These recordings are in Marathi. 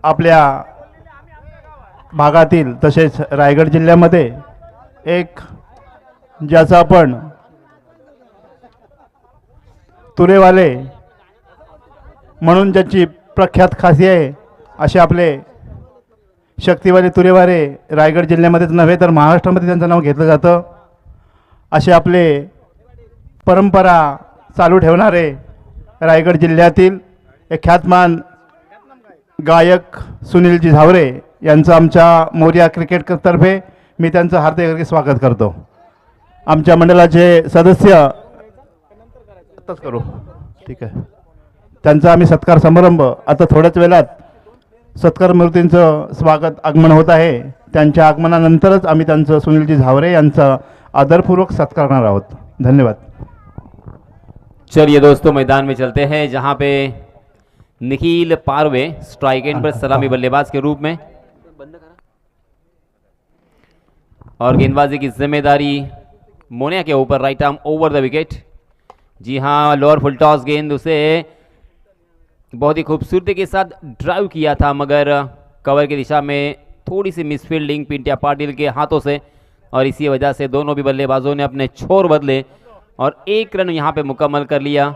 आपल्या भागातील तसेच रायगड जिल्ह्यामध्ये एक ज्याचा आपण तुरेवाले म्हणून ज्याची प्रख्यात खासी आहे असे आपले शक्तिवाले तुरेवाले रायगड जिल्ह्यामध्येच नव्हे तर महाराष्ट्रामध्ये त्यांचं नाव घेतलं जातं. असे आपले परंपरा चालू ठेवणारे रायगड जिल्ह्यातील एक ख्यातमान गायक सुनीलजी झावरे यांचं आमच्या मोरिया क्रिकेटतर्फे मी त्यांचं हार्दिक स्वागत करतो. आमच्या मंडळाचे सदस्य आत्ताच करू, ठीक आहे. त्यांचा आम्ही सत्कार समारंभ आता थोड्याच वेळात सत्कार मूर्तींचं स्वागत आगमन होत आहे. त्यांच्या आगमनानंतरच आम्ही त्यांचं सुनीलजी झावरे यांचा आदरपूर्वक सत्कार करणार आहोत. धन्यवाद. चलिए दोस्तों, मैदान में चलते हैं जहां पे निखिल पारवे स्ट्राइक एंड पर सलामी बल्लेबाज के रूप में और गेंदबाजी की जिम्मेदारी मोनिया के ऊपर. Right arm over the wicket. जी हां, लोअर फुल टॉस गेंद उसे बहुत ही खूबसूरती के साथ ड्राइव किया था, मगर कवर की दिशा में थोड़ी सी मिसफील्डिंग पिंटिया पाटिल के हाथों से, और इसी वजह से दोनों भी बल्लेबाजों ने अपने छोर बदले और एक रन यहां पे मुकम्मल कर लिया.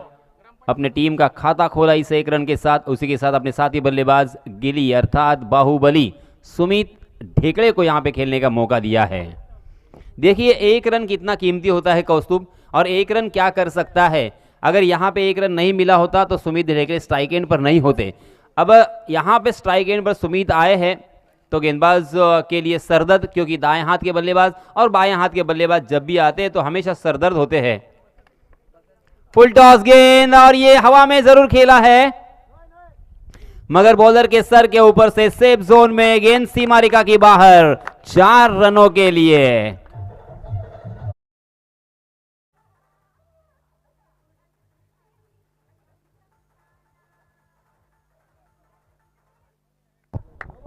अपने टीम का खाता खोला इस एक रन के साथ. उसी के साथ अपने साथी बल्लेबाज गिली अर्थात बाहुबली सुमित ढेकड़े को यहां पे खेलने का मौका दिया है. देखिए एक रन कितना कीमती होता है कौस्तुभ, और एक रन क्या कर सकता है. अगर यहाँ पे एक रन नहीं मिला होता तो सुमित ढेकड़े स्ट्राइक एंड पर नहीं होते. अब यहाँ पे स्ट्राइक एंड पर सुमित आए हैं तो गेंदबाज के लिए सरदर्द, क्योंकि दाएं हाथ के बल्लेबाज और बाएं हाथ के बल्लेबाज जब भी आते हैं तो हमेशा सरदर्द होते हैं. फुल टॉस गेंद और ये हवा में जरूर खेला है, मगर बॉलर के सर के ऊपर से सेफ जोन में गेंद सीमा रेखा की बाहर. 4 रनों के लिए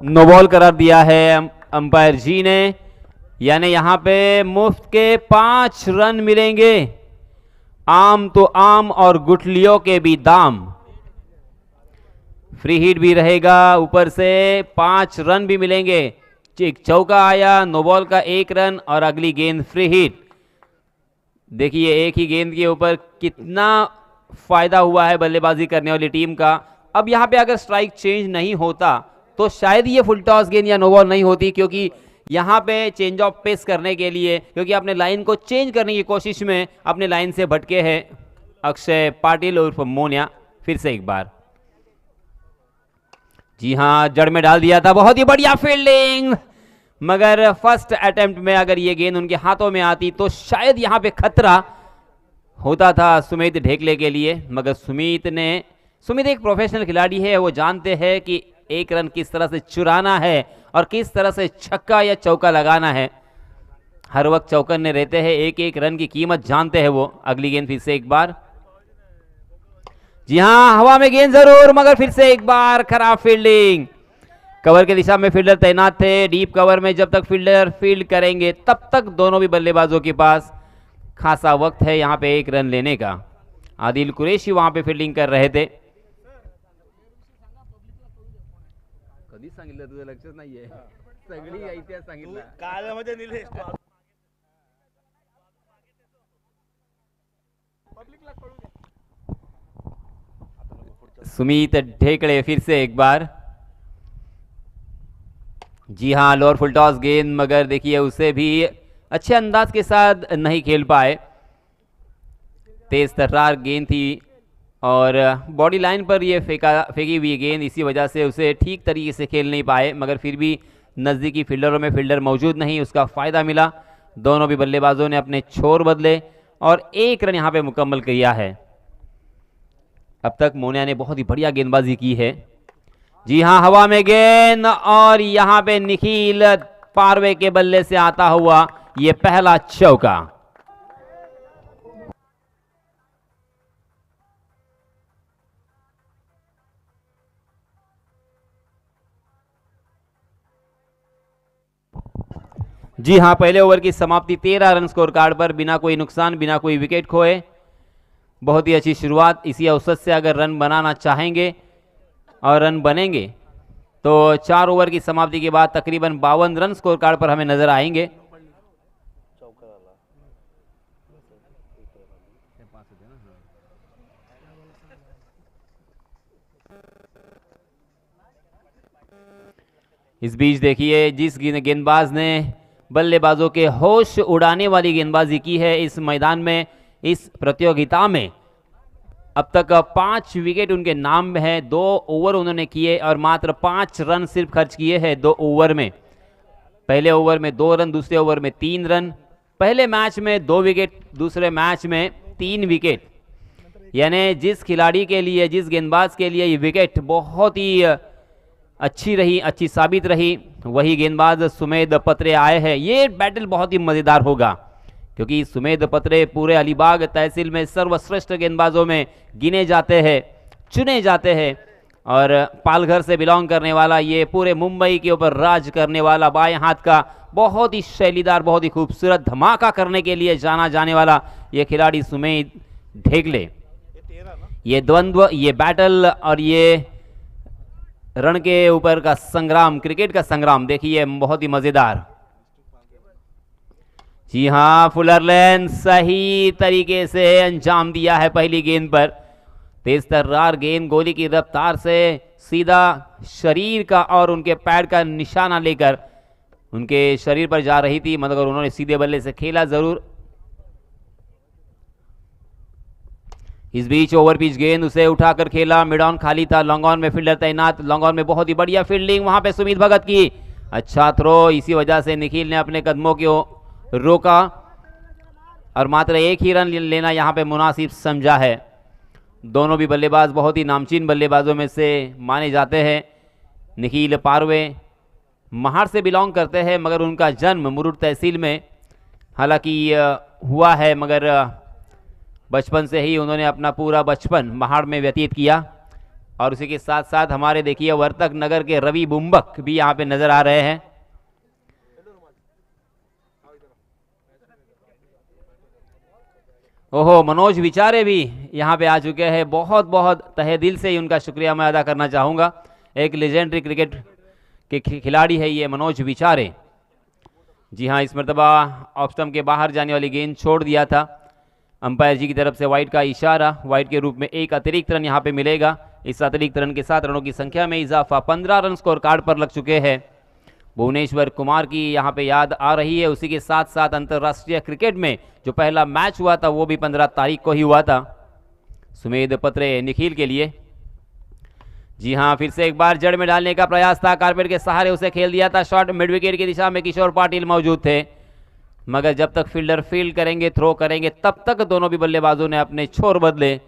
नो बॉल करार दिया है अंपायर जी ने. यानी यहां पे मुफ्त के 5 रन मिलेंगे. आम तो आम और गुठलियों के भी दाम. फ्री हिट भी रहेगा, ऊपर से 5 रन भी मिलेंगे. एक चौका आया, नो बॉल का 1 रन और अगली गेंद फ्री हिट. देखिए एक ही गेंद के ऊपर कितना फायदा हुआ है बल्लेबाजी करने वाली टीम का. अब यहां पे अगर स्ट्राइक चेंज नहीं होता तो शायद ये फुल टॉस गेंद या नो बॉल नहीं होती, क्योंकि यहाँ पे चेंज ऑफ पेस करने के लिए, क्योंकि अपने लाइन को चेंज करने की कोशिश में अपने लाइन से भटके हैं अक्षय पाटिल उर्फ मोनिया. फिर से एक बार, जी हाँ, जड़ में डाल दिया था. बहुत ही बढ़िया फील्डिंग, मगर फर्स्ट अटेम्प्ट में अगर ये गेंद उनके हाथों में आती तो शायद यहाँ पे खतरा होता था सुमित ढेकले के लिए. मगर सुमित एक प्रोफेशनल खिलाड़ी है, वो जानते हैं कि एक रन किस तरह से चुराना है और किस तरह से छक्का या चौका लगाना है. हर वक्त चौकन्ने रहते हैं, एक एक रन की कीमत जानते हैं वो. अगली गेंद फिर से एक बार, जी हां, हवा में गेंद जरूर, मगर फिर से एक बार खराब फील्डिंग. कवर की दिशा में फील्डर तैनात थे. डीप कवर में जब तक फील्डर फील्ड करेंगे तब तक दोनों भी बल्लेबाजों के पास खासा वक्त है यहां पे एक रन लेने का. आदिल कुरैशी वहां पे फील्डिंग कर रहे थे. कधीच सांगितलं, तुझं लक्षच नाहीये. सगळी इतिहास सांगितला काळामध्ये निलेश सुमित ढेकड़े फिर से एक बार, जी हां, लोअर फुल टॉस गेंद, मगर देखिए उसे भी अच्छे अंदाज के साथ नहीं खेल पाए. तेज तर्रार गेंद थी और बॉडी लाइन पर ये फेंकी हुई गेंद, इसी वजह से उसे ठीक तरीके से खेल नहीं पाए. मगर फिर भी नज़दीकी फील्डरों में फील्डर मौजूद नहीं, उसका फ़ायदा मिला. दोनों भी बल्लेबाजों ने अपने छोर बदले और 1 रन यहाँ पे मुकम्मल किया है. अब तक मोनिया ने बहुत ही बढ़िया गेंदबाजी की है. जी हाँ, हवा में गेंद और यहाँ पे निखिल पारवे के बल्ले से आता हुआ ये पहला चौका. जी हां, पहले ओवर की समाप्ति 13 रन स्कोर कार्ड पर, बिना कोई नुकसान, बिना कोई विकेट खोए. बहुत ही अच्छी शुरुआत. इसी अवसर से अगर रन बनाना चाहेंगे और रन बनेंगे तो 4 ओवर की समाप्ति के बाद तकरीबन 52 रन स्कोर कार्ड पर हमें नजर आएंगे। इस बीच देखिए जिस गेंदबाज ने बल्लेबाजों के होश उड़ाने वाली गेंदबाजी की है इस मैदान में, इस प्रतियोगिता में, अब तक 5 विकेट उनके नाम में है। 2 ओवर उन्होंने किए और मात्र 5 रन सिर्फ खर्च किए हैं 2 ओवर में। पहले ओवर में 2 रन, दूसरे ओवर में 3 रन, पहले मैच में 2 विकेट, दूसरे मैच में 3 विकेट। यानी जिस खिलाड़ी के लिए, जिस गेंदबाज के लिए ये विकेट बहुत ही अच्छी रही, अच्छी साबित रही, वही गेंदबाज सुमेध पत्रे आए हैं। ये बैटल बहुत ही मज़ेदार होगा क्योंकि सुमेध पत्रे पूरे अलीबाग तहसील में सर्वश्रेष्ठ गेंदबाजों में गिने जाते हैं, चुने जाते हैं। और पालघर से बिलोंग करने वाला, ये पूरे मुंबई के ऊपर राज करने वाला, बाएं हाथ का बहुत ही शैलीदार, बहुत ही खूबसूरत धमाका करने के लिए जाना जाने वाला ये खिलाड़ी सुमेध ढेकले। ये द्वंद्व, ये बैटल और ये रण के ऊपर का संग्राम, क्रिकेट का संग्राम देखिए बहुत ही मजेदार। जी हां, फुलरलैंड सही तरीके से अंजाम दिया है पहली गेंद पर। तेज तर्रार गेंद गोली की रफ्तार से सीधा शरीर का और उनके पैर का निशाना लेकर उनके शरीर पर जा रही थी, मगर उन्होंने सीधे बल्ले से खेला जरूर। इस बीच ओवर पिच गेंद उसे उठाकर खेला, मिड ऑन खाली था, लॉन्ग ऑन में फील्डर तैनात, लॉन्ग ऑन में बहुत ही बढ़िया फील्डिंग, वहां पे सुमित भगत की अच्छा थ्रो, इसी वजह से निखिल ने अपने कदमों को रोका और मात्र 1 ही रन लेना यहां पे मुनासिब समझा है। दोनों भी बल्लेबाज बहुत ही नामचीन बल्लेबाजों में से माने जाते हैं। निखिल पारवे महार से बिलोंग करते हैं, मगर उनका जन्म मुरुड तहसील में हालांकि हुआ है, मगर बचपन से ही उन्होंने अपना पूरा बचपन महाड़ में व्यतीत किया। और उसी के साथ साथ हमारे देखिए वर्तक नगर के रवि बुम्बक भी यहाँ पे नजर आ रहे हैं। ओहो, मनोज विचारे भी यहाँ पे आ चुके हैं। बहुत बहुत तहे दिल से ही उनका शुक्रिया मैं अदा करना चाहूँगा। एक लेजेंडरी क्रिकेट के खिलाड़ी है ये मनोज विचारे। जी हाँ, इस मरतबा ऑफ स्टंप के बाहर जाने वाली गेंद छोड़ दिया था। अंपायर जी की तरफ से वाइड का इशारा, वाइड के रूप में 1 अतिरिक्त रन यहाँ पे मिलेगा। इस अतिरिक्त रन के साथ रनों की संख्या में इजाफा, 15 रन स्कोर कार्ड पर लग चुके हैं। भुवनेश्वर कुमार की यहाँ पे याद आ रही है। उसी के साथ साथ अंतर्राष्ट्रीय क्रिकेट में जो पहला मैच हुआ था वो भी 15 तारीख को ही हुआ था सुमेध पत्रे निखिल के लिए। जी हाँ, फिर से एक बार जड़ में डालने का प्रयास था, कारपेट के सहारे उसे खेल दिया था। शॉट मिड विकेट की दिशा में किशोर पाटिल मौजूद थे, मगर जब तक फील्डर फील्ड करेंगे, थ्रो करेंगे, तब तक दोनों भी बल्लेबाजों ने अपने छोर बदले।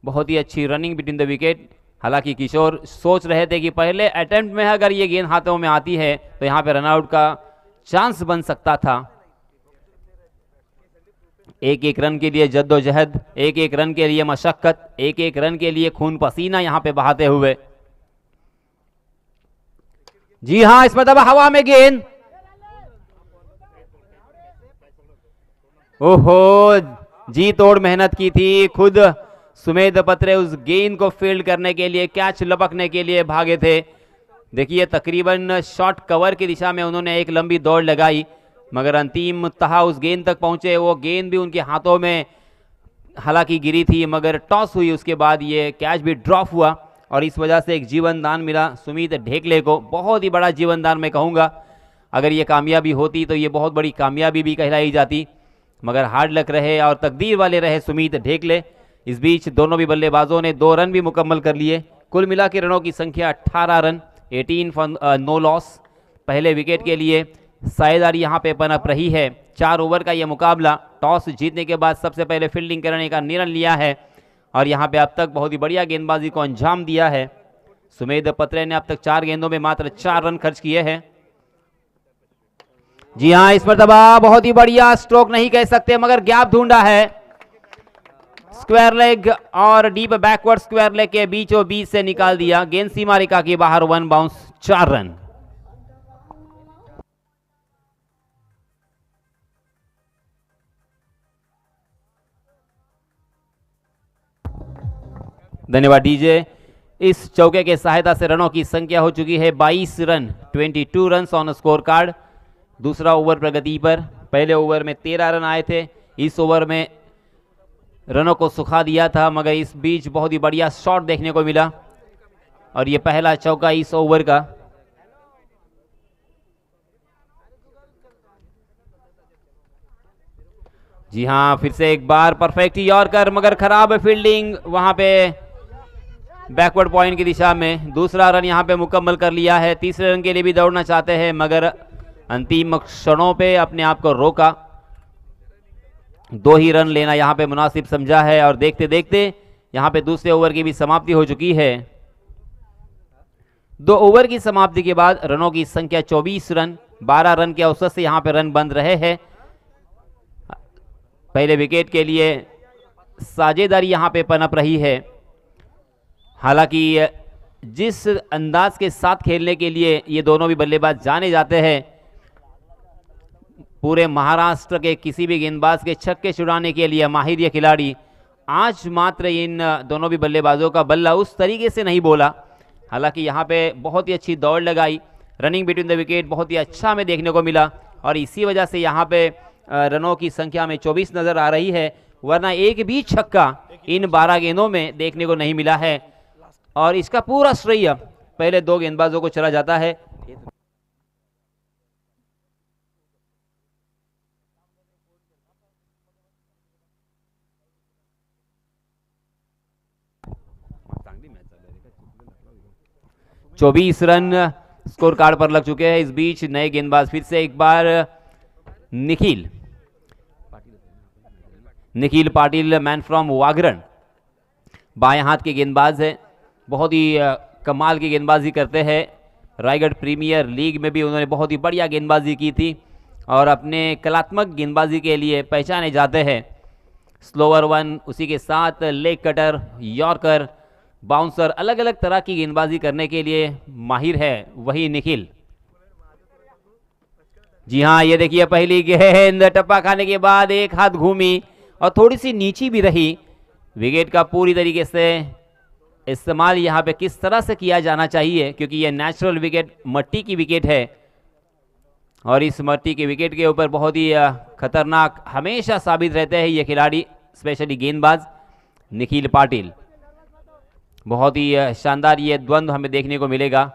बहुत ही अच्छी रनिंग बिटवीन द विकेट। हालांकि किशोर सोच रहे थे कि पहले अटेम्प्ट में अगर ये गेंद हाथों में आती है तो यहाँ पे रनआउट का चांस बन सकता था। 1-1 रन के लिए जद्दोजहद, 1-1 रन के लिए मशक्कत, 1-1 रन के लिए खून पसीना यहाँ पे बहाते हुए। जी हाँ, इस मतलब हवा में गेंद, ओहो, जी तोड़ मेहनत की थी। खुद सुमेध पत्रे उस गेंद को फील्ड करने के लिए, कैच लपकने के लिए भागे थे। देखिए तकरीबन शॉट कवर की दिशा में उन्होंने एक लंबी दौड़ लगाई, मगर अंतिम तहा उस गेंद तक पहुंचे। वो गेंद भी उनके हाथों में हालांकि गिरी थी, मगर टॉस हुई, उसके बाद ये कैच भी ड्रॉप हुआ और इस वजह से एक जीवन दान मिला सुमित ढेकले को। बहुत ही बड़ा जीवन दान मैं कहूँगा। अगर ये कामयाबी होती तो ये बहुत बड़ी कामयाबी भी कहलाई जाती, मगर हार्ड लक रहे और तकदीर वाले रहे सुमित ढेकले। इस बीच दोनों भी बल्लेबाजों ने 2 रन भी मुकम्मल कर लिए। कुल मिला के रनों की संख्या 18 रन, 18 फॉर नो लॉस। पहले विकेट के लिए साझेदारी यहाँ पे पनप रही है। 4 ओवर का यह मुकाबला, टॉस जीतने के बाद सबसे पहले फील्डिंग करने का निर्णय लिया है और यहाँ पे अब तक बहुत ही बढ़िया गेंदबाजी को अंजाम दिया है। सुमेध पत्रे ने अब तक 4 गेंदों में मात्र 4 रन खर्च किए हैं। जी हाँ, इस मरतबा बहुत ही बढ़िया स्ट्रोक नहीं कह सकते, मगर गैप ढूंढा है। स्क्वायर लेग और डीप बैकवर्ड स्क्वायर लेग के बीचों बीच से निकाल दिया। गेंद सीमा रेखा के बाहर, 1 बाउंस, 4 रन। धन्यवाद डीजे। इस चौके के सहायता से रनों की संख्या हो चुकी है 22 run, 22 run on score card. दूसरा ओवर प्रगति पर। पहले ओवर में 13 रन आए थे, इस ओवर में रनों को सुखा दिया था, मगर इस बीच बहुत ही बढ़िया शॉट देखने को मिला और ये पहला चौका इस ओवर का। जी हां, फिर से एक बार परफेक्ट यॉर्कर, मगर खराब फील्डिंग वहां पे बैकवर्ड पॉइंट की दिशा में। दूसरा रन यहां पे मुकम्मल कर लिया है। तीसरे रन के लिए भी दौड़ना चाहते हैं, मगर अंतिम क्षणों पे अपने आप को रोका। 2 ही रन लेना यहां पे मुनासिब समझा है और देखते देखते यहां पे दूसरे ओवर की भी समाप्ति हो चुकी है। 2 ओवर की समाप्ति के बाद रनों की संख्या 24 रन, 12 रन के औसत से यहां पे रन बंद रहे हैं। पहले विकेट के लिए साझेदारी यहां पे पनप रही है। हालांकि जिस अंदाज के साथ खेलने के लिए ये दोनों भी बल्लेबाज जाने जाते हैं, पूरे महाराष्ट्र के किसी भी गेंदबाज के छक्के छुड़ाने के लिए माहिर ये खिलाड़ी, आज मात्र इन दोनों भी बल्लेबाजों का बल्ला उस तरीके से नहीं बोला। हालांकि यहाँ पे बहुत ही अच्छी दौड़ लगाई, रनिंग बिटवीन द विकेट बहुत ही अच्छा हमें देखने को मिला और इसी वजह से यहाँ पे रनों की संख्या में 24 नज़र आ रही है, वरना एक भी छक्का इन 12 गेंदों में देखने को नहीं मिला है और इसका पूरा श्रेय पहले 2 गेंदबाजों को चला जाता है। चौबीस रन स्कोर कार्ड पर लग चुके हैं। इस बीच नए गेंदबाज फिर से एक बार निखिल पाटिल, मैन फ्रॉम वागरण, बाएं हाथ के गेंदबाज है, बहुत ही कमाल की गेंदबाजी करते हैं। रायगढ़ प्रीमियर लीग में भी उन्होंने बहुत ही बढ़िया गेंदबाजी की थी और अपने कलात्मक गेंदबाजी के लिए पहचाने जाते हैं। स्लोअर वन, उसी के साथ लेग कटर, यॉर्कर, बाउंसर, अलग अलग तरह की गेंदबाजी करने के लिए माहिर है वही निखिल। जी हाँ, ये देखिए पहली गेंद टप्पा खाने के बाद एक हाथ घूमी और थोड़ी सी नीची भी रही। विकेट का पूरी तरीके से इस्तेमाल यहाँ पे किस तरह से किया जाना चाहिए, क्योंकि ये नेचुरल विकेट मट्टी की विकेट है और इस मट्टी के विकेट के ऊपर बहुत ही खतरनाक हमेशा साबित रहते हैं ये खिलाड़ी, स्पेशली गेंदबाज निखिल पाटिल। बहुत ही शानदार ये द्वंद्व हमें देखने को मिलेगा।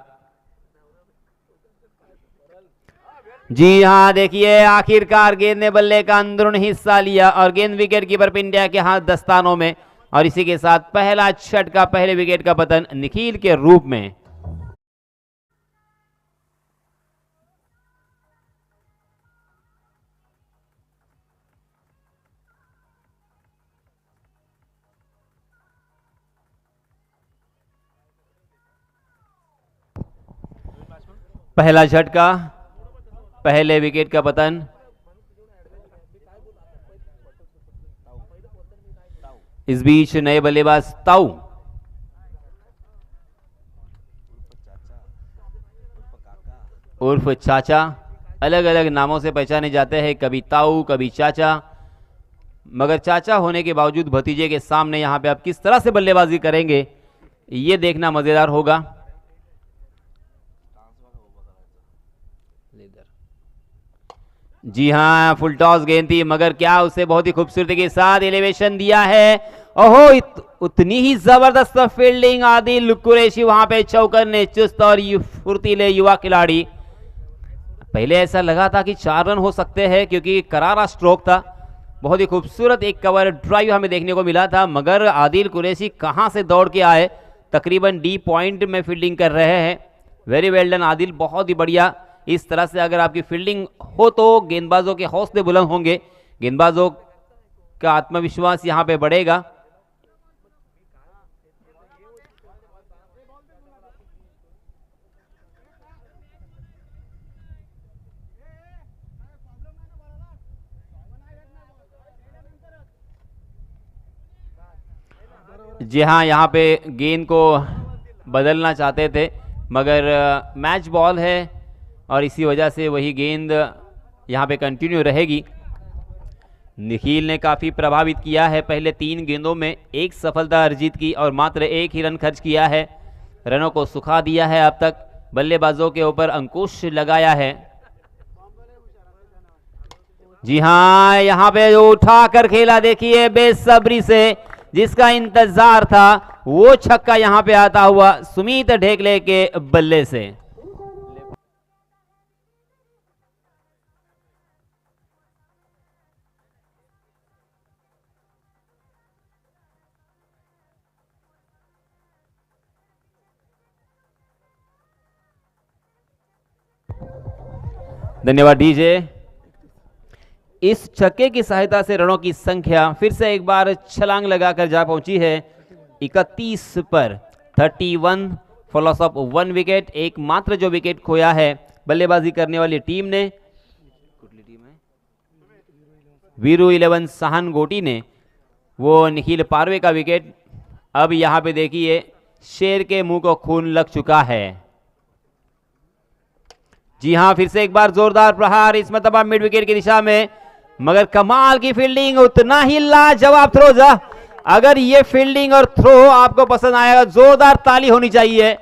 जी हाँ, देखिए आखिरकार गेंद ने बल्ले का अंदरूनी हिस्सा लिया और गेंद विकेट कीपर पिंड्या के हाथ दस्तानों में और इसी के साथ पहला झटका, पहले विकेट का पतन निखिल के रूप में। पहला झटका, पहले विकेट का पतन। इस बीच नए बल्लेबाज ताऊ उर्फ चाचा, अलग अलग नामों से पहचाने जाते हैं, कभी ताऊ कभी चाचा, मगर चाचा होने के बावजूद भतीजे के सामने यहां पे आप किस तरह से बल्लेबाजी करेंगे ये देखना मजेदार होगा। जी हाँ, फुल टॉस गेंद थी, मगर क्या उसे बहुत ही खूबसूरती के साथ एलिवेशन दिया है। ओहो, उतनी ही जबरदस्त फील्डिंग आदिल कुरैशी वहां पे चौकन्ने चुस्त और फुर्तीले युवा खिलाड़ी। पहले ऐसा लगा था कि 4 रन हो सकते हैं क्योंकि करारा स्ट्रोक था। बहुत ही खूबसूरत एक कवर ड्राइव हमें देखने को मिला था, मगर आदिल कुरैशी कहां से दौड़ के आए, तकरीबन डी पॉइंट में फील्डिंग कर रहे हैं। वेरी वेल डन आदिल, बहुत ही बढ़िया। इस तरह से अगर आपकी फील्डिंग हो तो गेंदबाजों के हौसले बुलंद होंगे, गेंदबाजों का आत्मविश्वास यहां पे बढ़ेगा। जी हाँ, यहाँ पे गेंद को बदलना चाहते थे, मगर मैच बॉल है और इसी वजह से वही गेंद यहाँ पे कंटिन्यू रहेगी। निखिल ने काफ़ी प्रभावित किया है, पहले 3 गेंदों में 1 सफलता अर्जित की और मात्र 1 ही रन खर्च किया है। रनों को सुखा दिया है। अब तक बल्लेबाजों के ऊपर अंकुश लगाया है। जी हां, यहां पे उठा कर खेला, देखिए बेसब्री से, जिसका इंतजार था वो छक्का यहां पे आता हुआ सुमित ढेकले के बल्ले से। धन्यवाद डीजे। इस छक्के की सहायता से रनों की संख्या फिर से एक बार छलांग लगाकर जा पहुंची है 31 पर। 31 फॉर लॉस ऑफ 1 विकेट। एकमात्र जो विकेट खोया है बल्लेबाजी करने वाली टीम ने, वीरू 11 सहानगोटी ने, वो निखिल पारवे का विकेट। अब यहां पे देखिए शेर के मुंह को खून लग चुका है। जी हां, फिर से एक बार जोरदार प्रहार, इस मतलब मिड विकेट की दिशा में, मगर कमाल की फील्डिंग, उतना ही लाजवाब थ्रो। अगर ये फील्डिंग और थ्रो आपको पसंद आएगा, जोरदार ताली होनी चाहिए।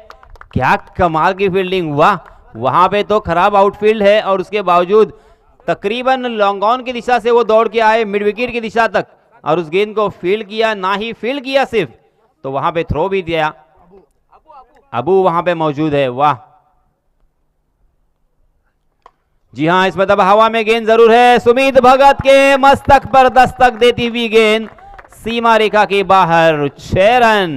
क्या कमाल की फील्डिंग, वाह। वहां पे तो खराब आउटफील्ड है और उसके बावजूद तकरीबन लॉन्ग ऑन की दिशा से वो दौड़ के आए मिड विकेट की दिशा तक और उस गेंद को फील्ड किया। ना ही फील्ड किया सिर्फ, तो वहां पे थ्रो भी दिया। अबू वहां पे मौजूद है, वाह। जी हां, इस मतलब हवा में गेंद जरूर है। सुमित भगत के मस्तक पर दस्तक देती हुई गेंद सीमा रेखा के बाहर। 6 रन।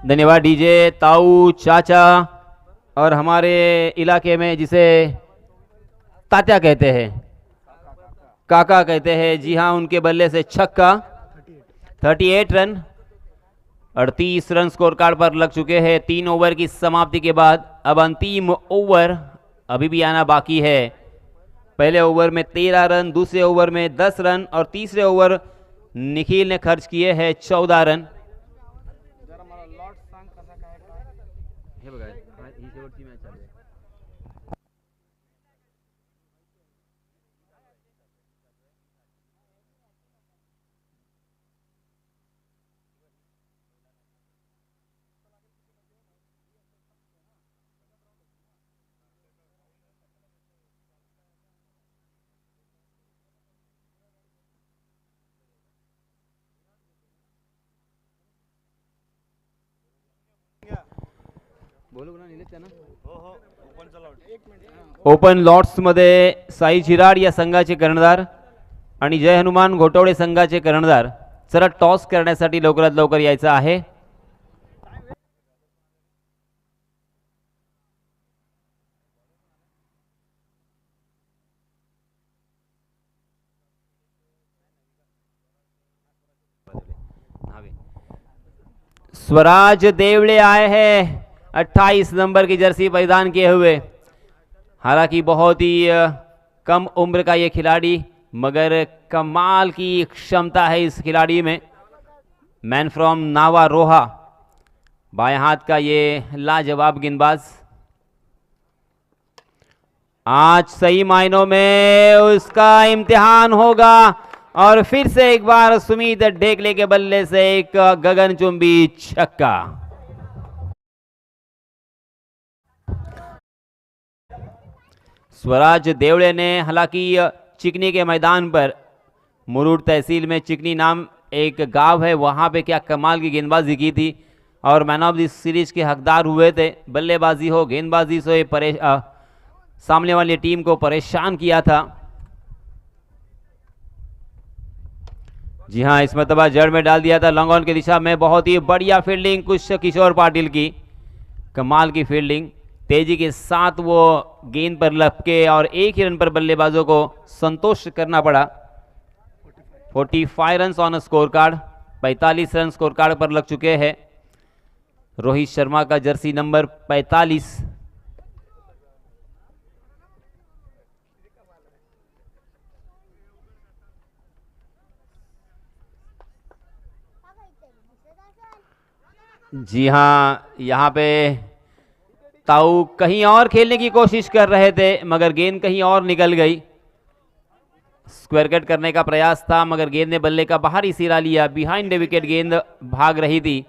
धन्यवाद डीजे। ताऊ चाचा, और हमारे इलाके में जिसे तात्या कहते हैं, काका कहते हैं, जी हां, उनके बल्ले से छक्का। 38 रन, 38 रन स्कोर कार्ड पर लग चुके हैं 3 ओवर की समाप्ति के बाद। अब अंतिम ओवर अभी भी आना बाकी है। पहले ओवर में 13 रन, दूसरे ओवर में 10 रन और तीसरे ओवर निखिल ने खर्च किए हैं 14 रन। ओपन लॉट्स मध्ये साई झिराड या संघाचे कर्णधार आणि जय हनुमान घोटवडे संघाचे कर्णधार जरा टॉस करण्यासाठी लवकरात लवकर यायचं आहे। स्वराज देवड़े आए हैं 28 नंबर की जर्सी परिधान किए हुए। हालांकि बहुत ही कम उम्र का ये खिलाड़ी, मगर कमाल की क्षमता है इस खिलाड़ी में। मैन फ्रॉम नावा रोहा, बाएं हाथ का ये लाजवाब गेंदबाज। आज सही मायनों में उसका इम्तिहान होगा और फिर से एक बार सुमित ढेकले के बल्ले से एक गगनचुंबी छक्का। स्वराज देवड़े ने हालांकि चिकनी के मैदान पर, मुरुड तहसील में चिकनी नाम एक गांव है, वहां पे क्या कमाल की गेंदबाजी की थी और मैन ऑफ द सीरीज के हकदार हुए थे। बल्लेबाजी हो, गेंदबाजी से सामने वाली टीम को परेशान किया था। जी हां, इस मरतबा जड़ में डाल दिया था लॉन्ग ऑन की दिशा में। बहुत ही बढ़िया फील्डिंग कुछ किशोर पाटिल की, कमाल की फील्डिंग, तेजी के साथ वो गेंद पर लपके और एक ही रन पर बल्लेबाजों को संतोष करना पड़ा। 45 run on scorecard, 45 run scorecard पर लग चुके हैं। रोहित शर्मा का जर्सी नंबर 45। जी हां, यहां पे ताऊ कहीं और खेलने की कोशिश कर रहे थे, मगर गेंद कहीं और निकल गई। स्क्वायर कट करने का प्रयास था मगर गेंद ने बल्ले का बाहरी सिरा लिया। बिहाइंड द विकेट गेंद भाग रही थी।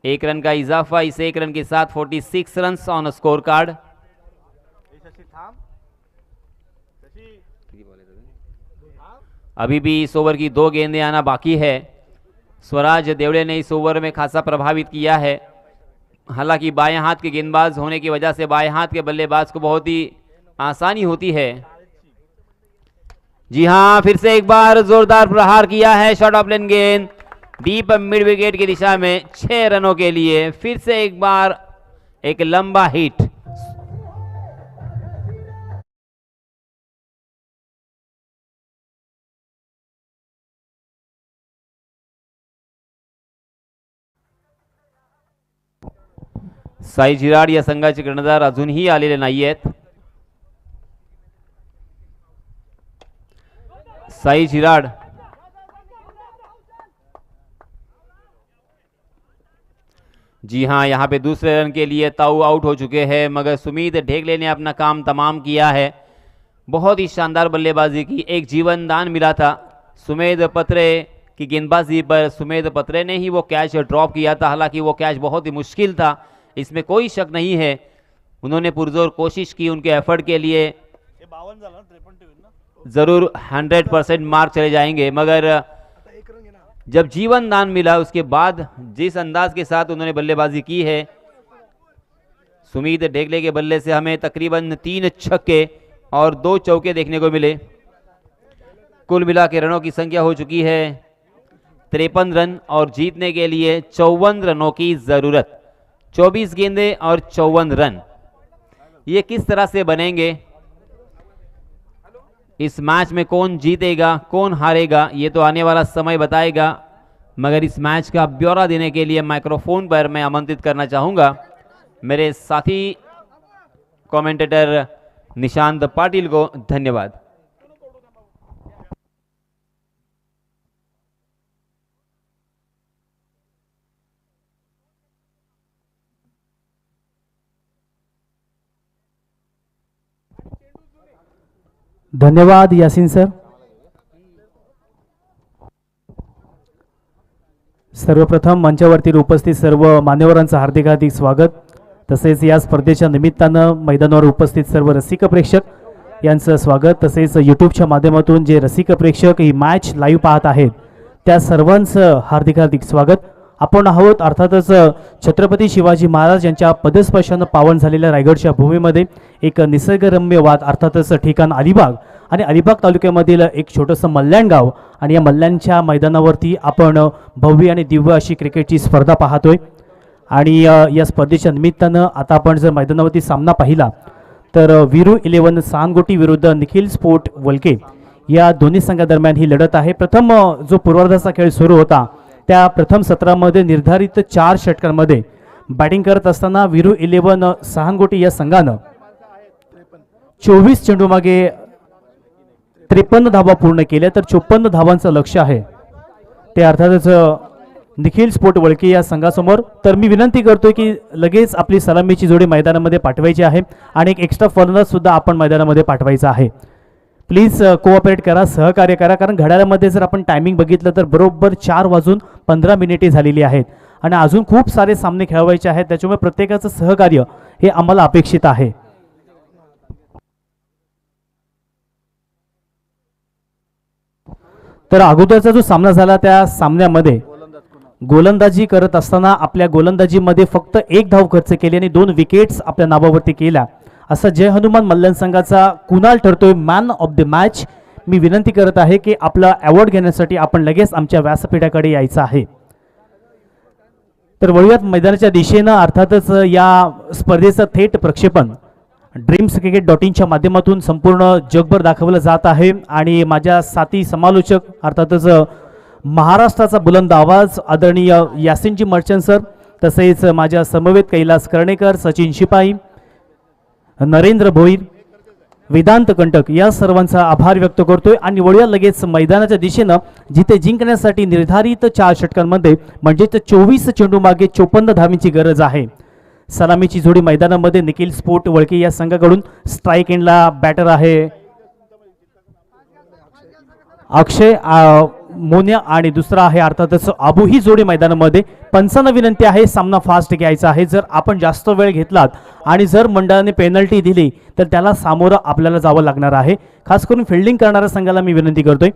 1 रन का इजाफा इस 1 रन के साथ 46 रन ऑन स्कोर कार्ड। अभी भी इस ओवर की 2 गेंदें आना बाकी है। स्वराज देवड़े ने इस ओवर में खासा प्रभावित किया है। हालांकि बाएं हाथ के गेंदबाज होने की वजह से बाएं हाथ के बल्लेबाज को बहुत ही आसानी होती है। जी हां, फिर से एक बार जोरदार प्रहार किया है। शॉर्ट ऑफ लेन गेंद डीप मिड विकेट की दिशा में 6 रनों के लिए। फिर से एक बार एक लंबा हिट। साई झिराड या संघाचे कर्णधार अजूनही आलेले नाही आहेत। साई झिराड जी हां, यहां पे दूसरे रन के लिए ताऊ आउट हो चुके हैं मगर सुमीत ढेगले ने अपना काम तमाम किया है। बहुत ही शानदार बल्लेबाजी की। एक जीवन दान मिला था सुमेध पत्रे की गेंदबाजी पर। सुमेध पत्रे ने ही वो कैच ड्रॉप किया था। हालांकि वो कैच बहुत ही मुश्किल था, इसमें कोई शक नहीं है। उन्होंने पुरजोर कोशिश की, उनके एफर्ट के लिए जरूर 100% मार्क चले जाएंगे मगर जब जीवन दान मिला उसके बाद जिस अंदाज के साथ उन्होंने बल्लेबाजी की है, सुमीत ढेगले के बल्ले से हमें तकरीबन 3 छक्के और 2 चौके देखने को मिले। कुल मिला के रनों की संख्या हो चुकी है 53 रन और जीतने के लिए 54 रनों की जरूरत। 24 गेंदें और 54 रन। ये किस तरह से बनेंगे, इस मैच में कौन जीतेगा कौन हारेगा ये तो आने वाला समय बताएगा। मगर इस मैच का ब्यौरा देने के लिए माइक्रोफोन पर मैं आमंत्रित करना चाहूंगा मेरे साथी कमेंटेटर निशांत पाटिल को। धन्यवाद। धन्यवाद यासीन सर। सर्वप्रथम मंचावरती उपस्थित सर्व मान्यवरांचं हार्दिक हार्दिक स्वागत। तसेच या स्पर्धेच्या निमित्तानं मैदानावर उपस्थित सर्व रसिक प्रेक्षक यांचं स्वागत। तसेच यूट्यूबच्या माध्यमातून जे रसिक प्रेक्षक ही मॅच लाईव्ह पाहत आहेत त्या सर्वांचं हार्दिक हार्दिक स्वागत। आपण आहोत अर्थातच छत्रपती शिवाजी महाराज यांच्या पदस्पर्शानं पावन झालेल्या रायगडच्या भूमीमध्ये एक निसर्गरम्य वाद अर्थातच ठिकाण अलिबाग आणि अलिबाग तालुक्यामधील एक छोटंसं मल्याण गाव आणि या मल्ल्यांच्या मैदानावरती आपण भव्य आणि दिव्य अशी क्रिकेटची स्पर्धा पाहतोय। आणि या स्पर्धेच्या निमित्तानं आता आपण जर मैदानावरती सामना पाहिला तर वीरू 11 सानगोटी विरुद्ध निखिल स्पोर्ट वलके या दोन्ही संघादरम्यान ही लढत आहे। प्रथम जो पूर्वार्धाचा खेळ सुरू होता त्या प्रथम सत्रामध्ये निर्धारित 4 षटकांमध्ये बॅटिंग करत असताना वीरू 11 सानगोटी या संघानं 24 चेंडू मागे 53 धावा पूर्ण केल्या तर 54 धावांचं लक्ष्य आहे ते अर्थातच निखिल स्पोर्ट वळके या संघासमोर। तर मी विनंती करतोय की लगेच आपली सलामीची जोडी मैदानामध्ये पाठवायची आहे आणि एक एक्स्ट्रा फलंदाज सुद्धा आपण मैदानामध्ये पाठवायचा आहे। प्लीज कोऑपरेट करा, सहकार्य करा, कारण घड्याळामध्ये जर आपण टायमिंग बघितलं तर बरोबर 4:15 झालेली आहेत आणि अजून खूप सारे सामने खेळवायचे आहेत। त्याच्यामुळे प्रत्येकाचं सहकार्य हे आम्हाला अपेक्षित आहे। तर अगोदरचा जो सामना झाला त्या सामन्यामध्ये गोलंदाजी करत असताना आपल्या गोलंदाजीमध्ये फक्त 1 धाव खर्च केली आणि 2 विकेट्स आपल्या नावावरती केल्या असा जय हनुमान मल्ल्याण संघाचा कुणाल ठरतोय मॅन ऑफ द मॅच। मी विनंती करत आहे की आपला अवॉर्ड घेण्यासाठी आपण लगेच आमच्या व्यासपीठाकडे यायचं आहे। तर वळूयात मैदानाच्या दिशेनं। अर्थातच या स्पर्धेचं थेट प्रक्षेपण dreamscricket.in माध्यमातून संपूर्ण जगभर दाखवलं जात आहे आणि माझ्या साथी समालोचक अर्थातच महाराष्ट्राचा बुलंद आवाज आदरणीय यासिनजी मर्चंट सर, तसेच माझ्या समवेत कैलास कर्णेकर, सचिन शिपाई, नरेंद्र भोईर, वेदांत कंटक या सर्वांचा आभार व्यक्त करतोय आणि वळूया लगेच मैदानाच्या दिशेनं जिथे जिंकण्यासाठी निर्धारित 4 षटकांमध्ये म्हणजे 24 चेंडू मागे 54 धावांची गरज आहे। सलामीची जोडी मैदानामध्ये निखिल स्पोर्ट वळके या संघाकडून स्ट्राइक एंडला बॅटर आहे अक्षय मोन्या आणि दुसरा आहे अर्थातच अबू ही जोडी मैदानामध्ये. पंचांना विनंती आहे सामना फास्ट घ्यायचा आहे. जर आपण जास्त वेळ घेतलात आणि जर मंडळाने पेनल्टी दिली तर त्याला सामोरं आपल्याला जावं लागणार आहे. खास करून फिल्डिंग करणाऱ्या संघाला मी विनंती करतोय,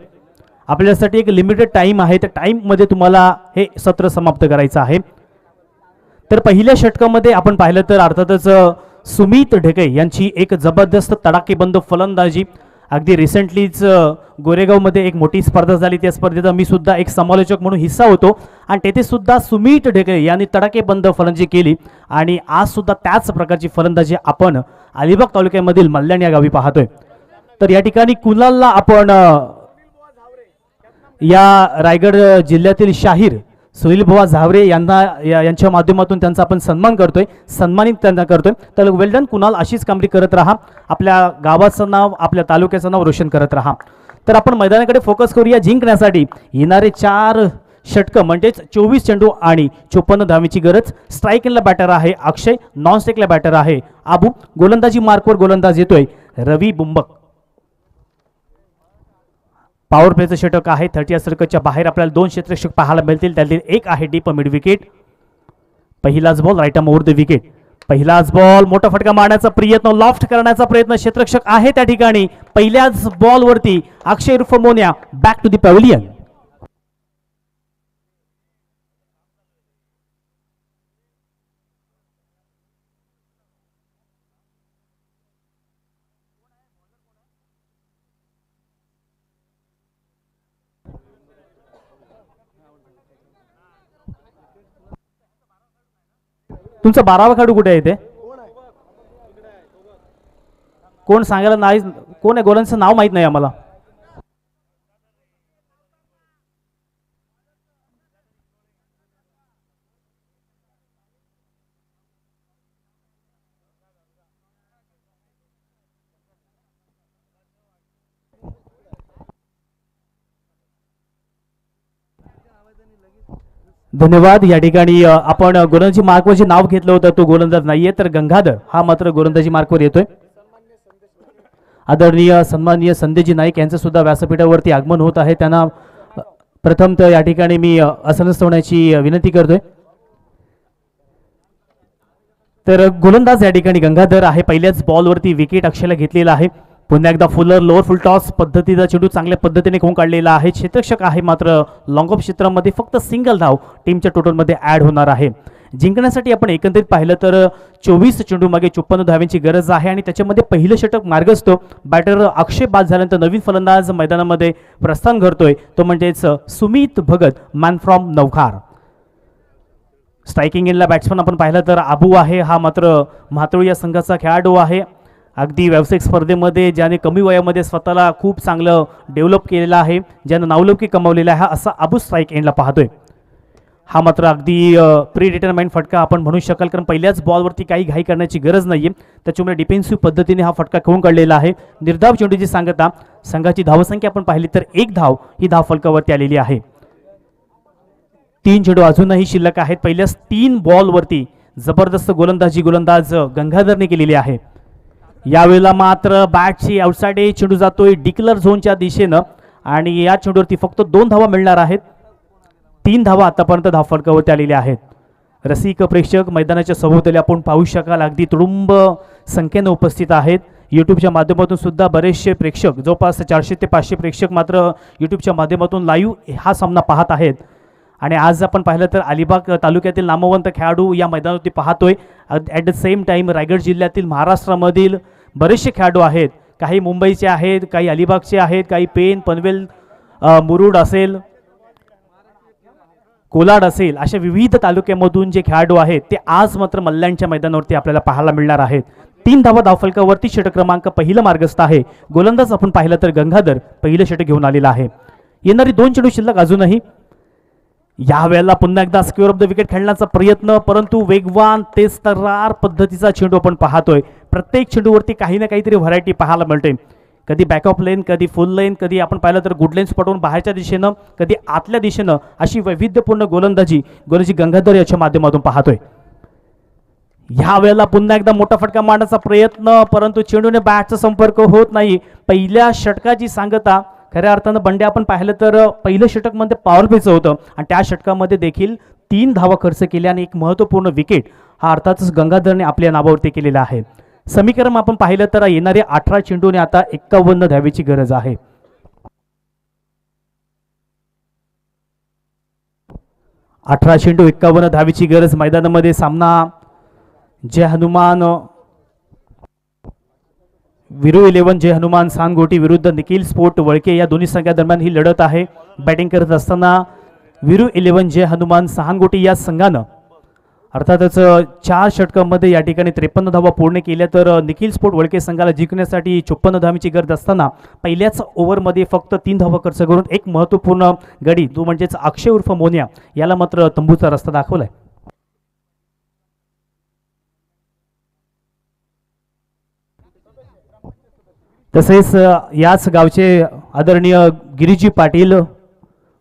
आपल्यासाठी एक लिमिटेड टाईम आहे, त्या टाईममध्ये तुम्हाला हे सत्र समाप्त करायचं आहे. तर पहिल्या षटकामध्ये आपण पाहिलं तर अर्थातच सुमित ढेके यांची एक जबरदस्त तडाखेबंद फलंदाजी. अगदी रिसेंटलीच गोरेगावमध्ये एक मोठी स्पर्धा झाली, त्या स्पर्धेचा मी सुद्धा एक समालोचक म्हणून हिस्सा होतो आणि तेथे सुद्धा सुमित ढेके यांनी तडाखेबंद फलंदाजी केली आणि आज सुद्धा त्याच प्रकारची फलंदाजी आपण अलिबाग तालुक्यामधील मल्याण या गावी पाहतोय. तर या ठिकाणी कुणालला आपण या रायगड जिल्ह्यातील शाहीर सुनील बुवा झावरे यांना यांच्या माध्यमातून त्यांचा आपण सन्मानित त्यांना करतोय. तर वेल डन कुणाल, अशीच कामगिरी करत राहा, आपल्या गावाचं नाव आपल्या तालुक्याचं नाव रोशन करत राहा. तर आपण मैदानाकडे फोकस करूया. जिंकण्यासाठी येणारे 4 षटकं म्हणजेच 24 चेंडू आणि 54 धावेची गरज. स्ट्राईक इनला बॅटर आहे अक्षय, नॉन स्ट्राईकला बॅटर आहे आबू. गोलंदाजी मार्कवर गोलंदाज येतोय रवी बुंबक. पॉवर प्लेचं षटक आहे. 30 सर्कलच्या बाहेर आपल्याला 2 क्षेत्ररक्षक पाहायला मिळतील, त्यातील एक आहे डीप मिड विकेट. पहिलाच ball right arm over the wicket. पहिलाच बॉल मोठा फटका मारण्याचा प्रयत्न, लॉफ्ट करण्याचा प्रयत्न, क्षेत्ररक्षक आहे त्या ठिकाणी. पहिल्याच बॉलवरती अक्षय उर्फ मोन्या बॅक टू द पॅव्हलियन. तुमचा 12वा खेळाडू कुठे आहे? ते कोण सांगायला नाही, कोण आहे? गोलांचं नाव माहित नाही आम्हाला. धन्यवाद. या ठिकाणी आपण गोलंदाजी मार्कवर जे नाव घेतलं होतं तो गोलंदाज नाहीये, तर गंगाधर हा मात्र गोलंदाजी मार्कवर येतोय. आदरणीय सन्माननीय संदेजी नाईक यांचं सुद्धा व्यासपीठावरती आगमन होत आहे. त्यांना प्रथमतः या ठिकाणी मी आसनस्थ होण्याची विनंती करतोय. तर गोलंदाज या ठिकाणी गंगाधर आहे. पहिल्याच बॉलवरती विकेट अक्षयला घेतलेला आहे. पुन्हा एकदा फुलर लोअर फुल टॉस पद्धतीचा चेंडू चांगल्या पद्धतीने खेळून काढलेला आहे. क्षेत्ररक्षक आहे मात्र लॉंग ऑफ क्षेत्रामध्ये फक्त सिंगल धाव टीमच्या टोटलमध्ये ॲड होणार आहे. जिंकण्यासाठी आपण एकंदरीत पाहिलं तर 24 चेंडू मागे 54 धाव्यांची गरज आहे आणि त्याच्यामध्ये पहिलं षटक मार्गस्थ बॅटर अक्षय बाद झाल्यानंतर नवीन फलंदाज मैदानामध्ये प्रस्थान करतोय, तो म्हणजेच Sumit Bhagat, man from Navkhar. Striking इनला बॅट्समन आपण पाहिलं तर आबू आहे. हा मात्र म्हातळू या संघाचा खेळाडू आहे. अगदी व्यावसायिक स्पर्धेमध्ये ज्याने कमी वयामध्ये स्वतःला खूप चांगलं डेव्हलप केलेलं आहे, ज्यानं नावलौकिक कमावलेला आहे, असा आबू स्ट्राईक एंडला पाहतोय. हा मात्र अगदी प्री डिटरमाइंड फटका आपण म्हणू शकाल, कारण पहिल्याच बॉलवरती काही घाई करण्याची गरज नाही आहे. त्याच्यामुळे डिफेन्सिव्ह पद्धतीने हा फटका खेळून काढलेला आहे. निर्धाव चेंडूची सांगता, संघाची धावसंख्या आपण पाहिली तर 1 धाव ही धाव फलकावरती आलेली आहे. 3 चेंडू अजूनही शिल्लक आहेत. पहिल्याच 3 बॉलवरती जबरदस्त गोलंदाज गंगाधरने केलेली आहे. यावेळेला मात्र बॅटची आउटसाइड चेंडू जातोय डिक्लर झोनच्या दिशेनं आणि या चेंडूवरती फक्त 2 धावा मिळणार आहेत. 3 धावा आतापर्यंत धावफलकावरती आलेल्या आहेत. रसिक प्रेक्षक मैदानाच्या सभोवताली आपण पाहू शकाल अगदी तुडुंब संख्येने उपस्थित आहेत. यूट्यूबच्या माध्यमातून सुद्धा बरेचसे प्रेक्षक, जवळपास 400 ते 500 प्रेक्षक मात्र यूट्यूबच्या माध्यमातून लाईव्ह हा सामना पाहत आहेत. आणि आज आपण पाहिलं तर अलिबाग तालुक्यातील नामवंत खेळाडू या मैदानावरती पाहतोय. At the same time Raigad जिल्ह्यातील महाराष्ट्रामधील बरेचसे खेळाडू आहेत. काही मुंबईचे आहेत, काही अलिबागचे आहेत, काही पेन, पनवेल, मुरुड असेल, कोलाड असेल, अशा विविध तालुक्यामधून जे खेळाडू आहेत ते आज मात्र मल्ल्यांच्या मैदानावरती आपल्याला पाहायला मिळणार आहेत. 3 धावा धावफलकावरती षटक क्रमांक पहिलं मार्गस्थ आहे. गोलंदाज आपण पाहिलं तर गंगाधर पहिलं षटक घेऊन आलेला आहे. येणारी 2 चेंडू शिल्लक अजूनही. यावेळेला पुन्हा एकदा स्क्वेअर ऑफ द विकेट खेळण्याचा प्रयत्न, परंतु वेगवान तेज तर्रार पद्धतीचा चेंडू आपण पाहतोय. प्रत्येक चेंडूवरती काही ना काहीतरी व्हरायटी पाहायला मिळते. कधी बॅकअप लेन, कधी फुल लेन, कधी आपण पाहिलं तर गुड लेन्स पटवून बाहेरच्या दिशेनं, कधी आतल्या दिशेनं, अशी वैविध्यपूर्ण गोलंदाजी गंगाधर याच्या माध्यमातून पाहतोय. ह्या वेळेला पुन्हा एकदा मोठा फटका मारण्याचा प्रयत्न, परंतु चेंडूने बॅटचा संपर्क होत नाही. पहिल्या षटकाची सांगता खऱ्या अर्थानं बंड्या आपण पाहिलं तर पहिलं षटकमध्ये पॉवर प्लेचं होतं आणि त्या षटकामध्ये देखील 3 धावा खर्च केल्या आणि एक महत्त्वपूर्ण विकेट हा अर्थातच गंगाधरने आपल्या नावावरती केलेला आहे. समीकरण आपण पाहिलं तर येणारे 18 चेंडूने आता 51 धावेची गरज आहे. 18 चेंडू 51 धावेची गरज. मैदानामध्ये सामना जय हनुमान विरू 11 जय हनुमान सांगोटी विरुद्ध निखिल स्पोर्ट वळके या दोन्ही संघादरम्यान ही लढत आहे. बॅटिंग करत असताना विरू 11 जय हनुमान सांगोटी या संघानं अर्थातच 4 षटकांमध्ये या ठिकाणी 53 धावा पूर्ण केल्या तर निखिल स्पोर्ट वळके संघाला जिंकण्यासाठी 54 धावेची गरज असताना पहिल्याच ओव्हरमध्ये फक्त 3 धावा खर्च करून एक महत्त्वपूर्ण गडी तो म्हणजेच अक्षय उर्फ मोन्या याला मात्र तंबूचा रस्ता दाखवलाय. तसेच याच गावचे आदरणीय गिरीजी पाटील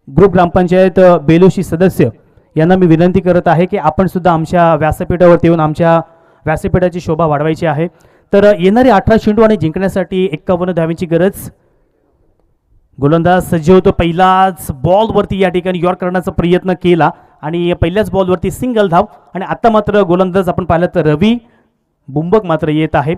ग्रुप ग्रामपंचायत बेलोशी सदस्य यांना मी विनंती करत आहे की आपण सुद्धा आमच्या व्यासपीठावरती येऊन आमच्या व्यासपीठाची शोभा वाढवायची आहे. तर येणारे 18 चेंडू आणि जिंकण्यासाठी 51 धावेची गरज. गोलंदाज सज्ज होतो. पहिलाच बॉलवरती या ठिकाणी यॉर्क करण्याचा प्रयत्न केला आणि पहिल्याच बॉलवरती सिंगल धाव आणि आता मात्र गोलंदाज आपण पाहिलं तर रवी बुंबक मात्र येत आहे.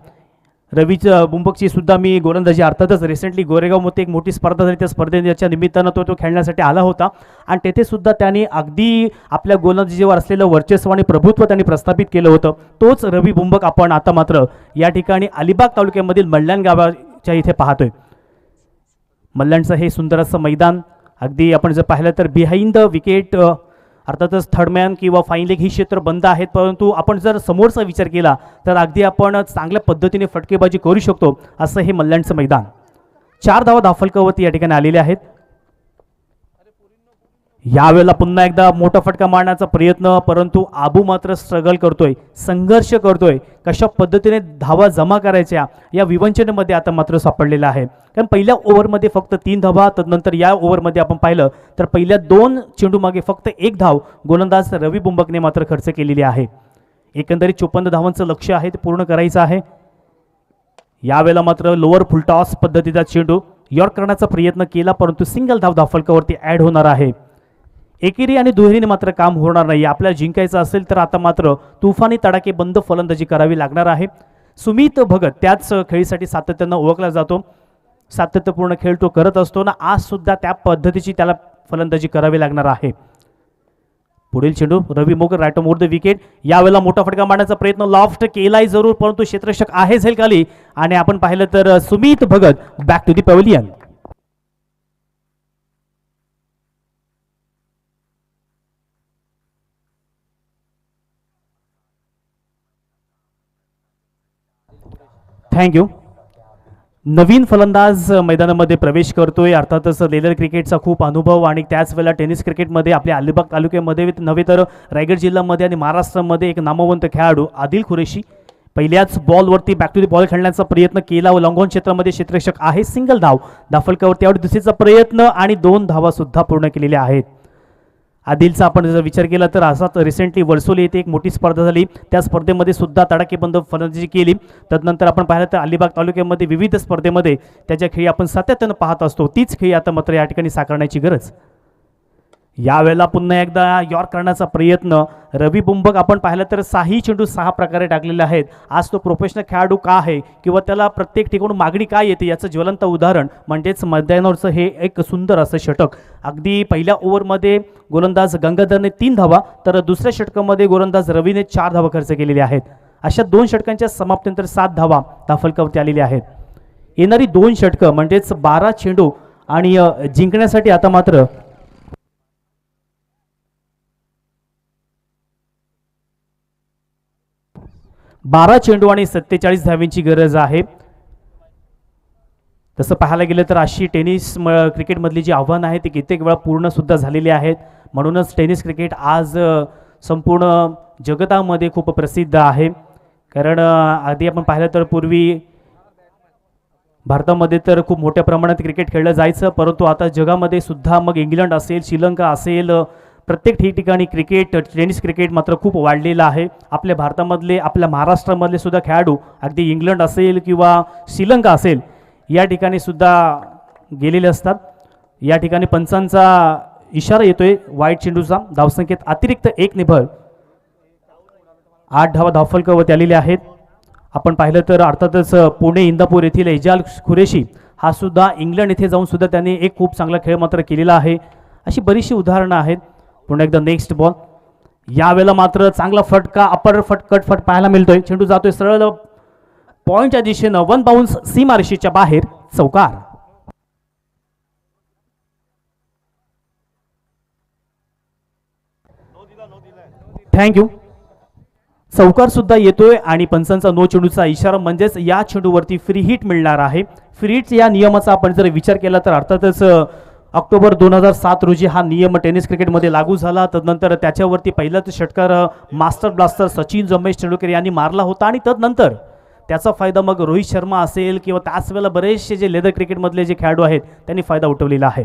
रवीचं बुंबकची सुद्धा मी गोलंदाजी अर्थातच रिसेंटली गोरेगावमध्ये एक मोठी स्पर्धा झाली त्या स्पर्धेच्या निमित्तानं तो खेळण्यासाठी आला होता आणि तेथे सुद्धा त्याने अगदी आपल्या गोलंदाजीवर असलेलं वर्चस्व आणि प्रभुत्व त्यांनी प्रस्थापित केलं होतं. तोच रवी बुंबक आपण आता मात्र या ठिकाणी अलिबाग तालुक्यामधील मल्ल्याण गावाच्या इथे पाहतोय. मल्ल्याणचं हे सुंदर असं मैदान अगदी आपण जर पाहिलं तर बिहाइंड द विकेट अर्थातच थर्डमॅन किंवा फाईन लेग ही क्षेत्र बंद आहेत, परंतु आपण जर समोरचा विचार केला तर अगदी आपण चांगल्या पद्धतीने फटकेबाजी करू शकतो असं हे मल्ल्याणचं मैदान. 4 धावा धावफलकावरती या ठिकाणी आलेले आहेत. यावेळेला पुन्हा एकदा मोठा फटका मारण्याचा प्रयत्न परंतु आबू मात्र स्ट्रगल करतोय, संघर्ष करतोय. कशा पद्धतीने धावा जमा करायच्या या विवंचनेमध्ये आता मात्र सापडलेला आहे. कारण पहिल्या ओव्हरमध्ये फक्त 3 धावा, तदनंतर या ओव्हरमध्ये आपण पाहिलं तर पहिल्या 2 चेंडू मागे फक्त 1 धाव गोलंदाज रवी बुंबकने मात्र खर्च केलेली आहे. एकंदरीत 54 धावांचं लक्ष्य आहे ते पूर्ण करायचं आहे. यावेळेला मात्र लोअर फुलटॉस पद्धतीचा चेंडू यॉर्क करण्याचा प्रयत्न केला परंतु सिंगल धाव धावफलकावरती ॲड होणार आहे. एकेरी आणि दुहेरीने मात्र काम होणार नाही. आपल्याला जिंकायचं असेल तर आता मात्र तुफानी तडाखे बंद फलंदाजी करावी लागणार आहे. सुमित भगत त्याच खेळीसाठी सातत्यानं ओळखला जातो. सातत्यपूर्ण खेळ तो करत असतो ना, आज सुद्धा त्या पद्धतीची त्याला फलंदाजी करावी लागणार आहे. पुढील चेंडू Ravi Mogar right more the wicket. यावेळेला मोठा फटका मारण्याचा प्रयत्न लॉफ्ट केलाय जरूर परंतु क्षेत्ररक्षक आहे झेल खाली आणि आपण पाहिलं तर Sumit Bhagat back to the pavilion. Thank you. नवीन फलंदाज मैदानामध्ये प्रवेश करतोय. अर्थातच लेदर क्रिकेटचा खूप अनुभव आणि त्याच वेळेला टेनिस क्रिकेटमध्ये आपल्या अलिबाग तालुक्यामध्ये नव्हे तर रायगड जिल्ह्यामध्ये आणि महाराष्ट्रामध्ये एक नामवंत खेळाडू आदिल कुरेशी. पहिल्याच बॉलवरती बॅक टू दी बॉल खेळण्याचा प्रयत्न केला व लॉंग ऑन क्षेत्रामध्ये क्षेत्ररक्षक आहे. सिंगल धाव धावफलकावरती यावर दुसरीचा प्रयत्न आणि 2 धावा सुद्धा पूर्ण केलेल्या आहेत. आदिलचा आपण जर विचार केला तर असाच रिसेंटली वर्सोली येथे एक मोठी स्पर्धा झाली, त्या स्पर्धेमध्ये सुद्धा तडाखेबंद फलंदाजी केली. तदनंतर आपण पाहिलं तर अलिबाग तालुक्यामध्ये विविध स्पर्धेमध्ये त्याच्या खेळी आपण सातत्यानं पाहत असतो. तीच खेळी आता मात्र या ठिकाणी साकारण्याची गरज. यावेळेला पुन्हा एकदा यॉर्क करण्याचा प्रयत्न रवी बुंबक आपण पाहिलं तर 6 चेंडू 6 प्रकारे टाकलेले आहेत. आज तो प्रोफेशनल खेळाडू का आहे किंवा त्याला प्रत्येक ठिकाणून मागणी काय येते याचं ज्वलंत उदाहरण म्हणजेच मैदानावरचं हे एक सुंदर असं षटक. अगदी पहिल्या ओव्हरमध्ये गोलंदाज गंगाधरने 3 धावा तर दुसऱ्या षटकामध्ये गोलंदाज रवीने 4 धावा खर्च केलेल्या आहेत. अशा 2 षटकांच्या समाप्तीनंतर 7 धावा धावफलकावरती आलेल्या आहेत. येणारी 2 षटकं म्हणजेच 12 चेंडू आणि जिंकण्यासाठी आता मात्र 12 चेंडू आणि 47 धावांची गरज आहे. तसं पाहायला गेलं तर अशी टेनिस क्रिकेटमधली जी आव्हानं आहेत ती कित्येक वेळा पूर्ण सुद्धा झालेली आहेत. म्हणूनच टेनिस क्रिकेट आज संपूर्ण जगतामध्ये खूप प्रसिद्ध आहे. कारण आधी आपण पाहिलं तर पूर्वी भारतामध्ये तर खूप मोठ्या प्रमाणात क्रिकेट खेळलं जायचं परंतु आता जगामध्ये सुद्धा मग इंग्लंड असेल श्रीलंका असेल प्रत्येक ठिकठिकाणी क्रिकेट टेनिस क्रिकेट मात्र खूप वाढलेलं आहे. आपल्या भारतामधले आपल्या महाराष्ट्रामधले सुद्धा खेळाडू अगदी इंग्लंड असेल किंवा श्रीलंका असेल या ठिकाणी सुद्धा गेलेले असतात. या ठिकाणी पंचांचा इशारा येतोय वाईट चेंडूचा. धावसंख्येत अतिरिक्त 1 ने भर. 8 धावा धावफलकावरती आलेले आहेत. आपण पाहिलं तर अर्थातच पुणे इंदापूर येथील एजाल कुरेशी हा सुद्धा इंग्लंड येथे जाऊन सुद्धा त्यांनी एक खूप चांगला खेळ मात्र केलेला आहे. अशी बरीचशी उदाहरणं आहेत. पुन्हा एकदा नेक्स्ट बॉल. यावेळेला मात्र चांगला फटका अपर कट पाहायला मिळतोय. चेंडू जातोय सरळ पॉइंटच्या दिशेनं. 1 बाउन्स सीमारेषेच्या बाहेर. चौकार. थँक्यू. चौकार सुद्धा येतोय आणि पंचांचा नो चेंडूचा इशारा म्हणजेच या चेंडूवरती फ्री हिट मिळणार आहे. फ्री हिट या नियमाचा आपण जर विचार केला तर अर्थातच ऑक्टोबर 2007 रोजी हा नियम टेनिस क्रिकेटमध्ये लागू झाला. तदनंतर त्याच्यावरती पहिलाच षटकार मास्टर ब्लास्टर सचिन रमेश तेंडुलकर यांनी मारला होता आणि तदनंतर त्याचा फायदा मग रोहित शर्मा असेल किंवा त्याच वेळेला बरेचसे जे लेदर क्रिकेटमधले जे खेळाडू आहेत त्यांनी फायदा उठवलेला आहे.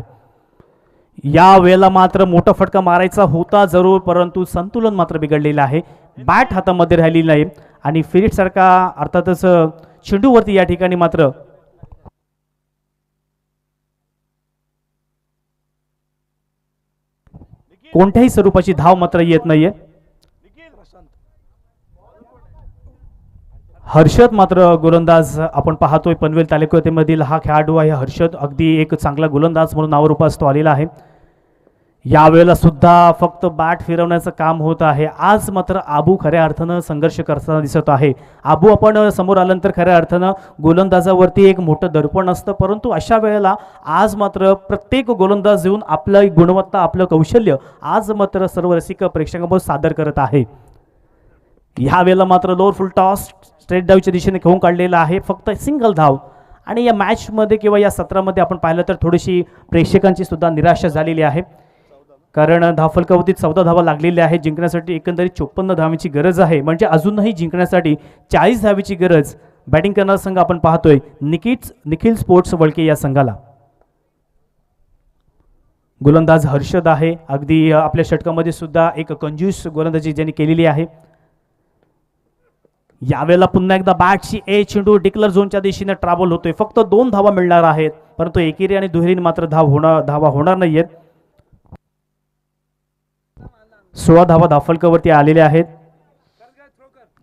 या वेळेला मात्र मोठा फटका मारायचा होता जरूर, परंतु संतुलन मात्र बिघडलेलं आहे. बॅट हातामध्ये राहिलेली नाही आणि फिरिट सारखा अर्थातच चेंडूवरती या ठिकाणी मात्र कोणत्याही स्वरूपाची धाव मात्र येत नाहीये. हर्षद मात्र गोलंदाज आपण पाहतोय. पनवेल तालुक्यामधील हा खेळाडू आहे हर्षद. अगदी एक चांगला गोलंदाज म्हणून नावारूपास तो आलेला आहे. यावेळेला सुद्धा फक्त बॅट फिरवण्याचं काम होत आहे. आज मात्र आबू खऱ्या अर्थानं संघर्ष करताना दिसत आहे. आबू आपण समोर आल्यानंतर खऱ्या अर्थानं गोलंदाजावरती एक मोठं दर्पण असतं, परंतु अशा वेळेला आज मात्र प्रत्येक गोलंदाज येऊन आपलं गुणवत्ता आपलं कौशल्य आज मात्र सर्व रसिक प्रेक्षकांसमोर सादर करत आहे. ह्या वेळेला मात्र लोअर फुल टॉस स्ट्रेट डाऊच्या दिशेने खेळून काढलेला आहे. फक्त सिंगल धाव. आणि या मॅचमध्ये किंवा या सत्रामध्ये आपण पाहिलं तर थोडीशी प्रेक्षकांची सुद्धा निराशा झालेली आहे, कारण धावफलकावरती 14 धावा लागलेल्या आहेत. जिंकण्यासाठी एकंदरीत 54 धावांची गरज आहे. म्हणजे अजूनही जिंकण्यासाठी 40 धावेची गरज बॅटिंग करणारा संघ आपण पाहतोय निखिल स्पोर्ट्स वळके या संघाला. गोलंदाज हर्षद आहे. अगदी आपल्या षटकामध्ये सुद्धा एक कंजूस गोलंदाजी ज्यांनी केलेली आहे. यावेळेला पुन्हा एकदा बॅटची चेंडू डिक्लर झोनच्या दिशेने ट्रॅव्हल होतोय. फक्त 2 धावा मिळणार आहेत, परंतु एकेरी आणि दुहेरीने मात्र धावा होणार नाहीयेत. 16 धावा धावफलकावरती आलेल्या आहेत.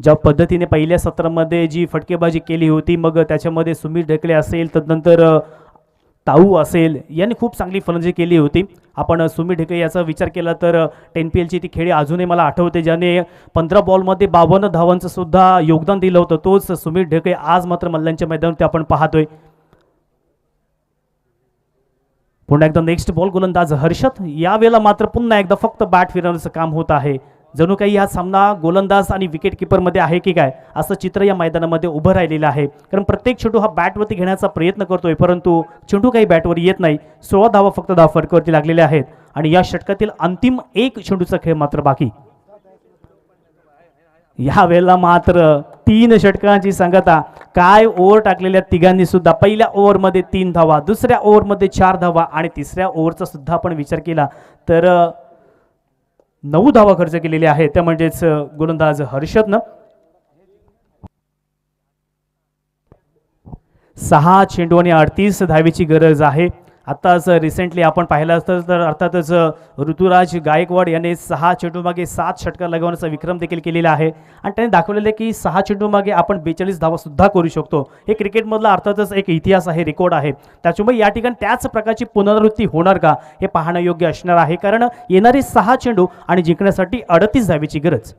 ज्या पद्धतीने पहिल्या सत्रामध्ये जी फटकेबाजी केली होती, मग त्याच्यामध्ये सुमित ढेकळे असेल, तदनंतर ताऊ असेल, यांनी खूप चांगली फलंदाजी केली होती. आपण सुमित ढेकळे याचा विचार केला तर 10PLची ती खेळी अजूनही मला आठवते, ज्याने 15 बॉलमध्ये 52 धावांचं सुद्धा योगदान दिलं होतं. तोच सुमित ढेकळे आज मात्र मल्लांच्या मैदानावरती आपण पाहतोय. पुन्हा एकदा नेक्स्ट बॉल. गोलंदाज हर्षद. यावेळेला मात्र पुन्हा एकदा फक्त बॅट फिरवण्याचं काम होत आहे. जणू काही हा सामना गोलंदाज आणि विकेट किपरमध्ये आहे की काय असं चित्र या मैदानामध्ये उभं राहिलेलं आहे. कारण प्रत्येक चेंडू हा बॅटवरती घेण्याचा प्रयत्न करतोय, परंतु चेंडू काही बॅटवर येत नाही. 16 धावा फक्त धावफलकावरती लागलेल्या आहेत आणि या षटकातील अंतिम 1 चेंडूचा खेळ मात्र बाकी. या वेळेला मात्र 3 षटकांची सांगता. काय ओव्हर टाकलेल्या तिघांनी सुद्धा. पहिल्या ओव्हरमध्ये 3 धावा, दुसऱ्या ओव्हरमध्ये 4 धावा आणि तिसऱ्या ओव्हरचा सुद्धा आपण विचार केला तर 9 धावा खर्च केलेल्या आहेत. त्या म्हणजेच गोलंदाज हर्षदनं 6 चेंडू आणि 38 धावेची गरज आहे. आताच रिसेंटली आपण पाहिलं असतं तर अर्थातच ऋतुराज गायकवाड याने 6 चेंडू मागे 7 षटकार लगवण्याचा विक्रम देखील केलेला आहे आणि त्याने दाखवलेलं आहे की 6 चेंडू मागे आपण 42 धावा सुद्धा करू शकतो. हे क्रिकेटमधला अर्थातच एक इतिहास आहे, रेकॉर्ड आहे. त्याच्यामुळे या ठिकाणी त्याच प्रकारची पुनरावृत्ती होणार का हे पाहणं योग्य असणार आहे, कारण येणारे 6 चेंडू आणि जिंकण्यासाठी 38 धावेची गरज.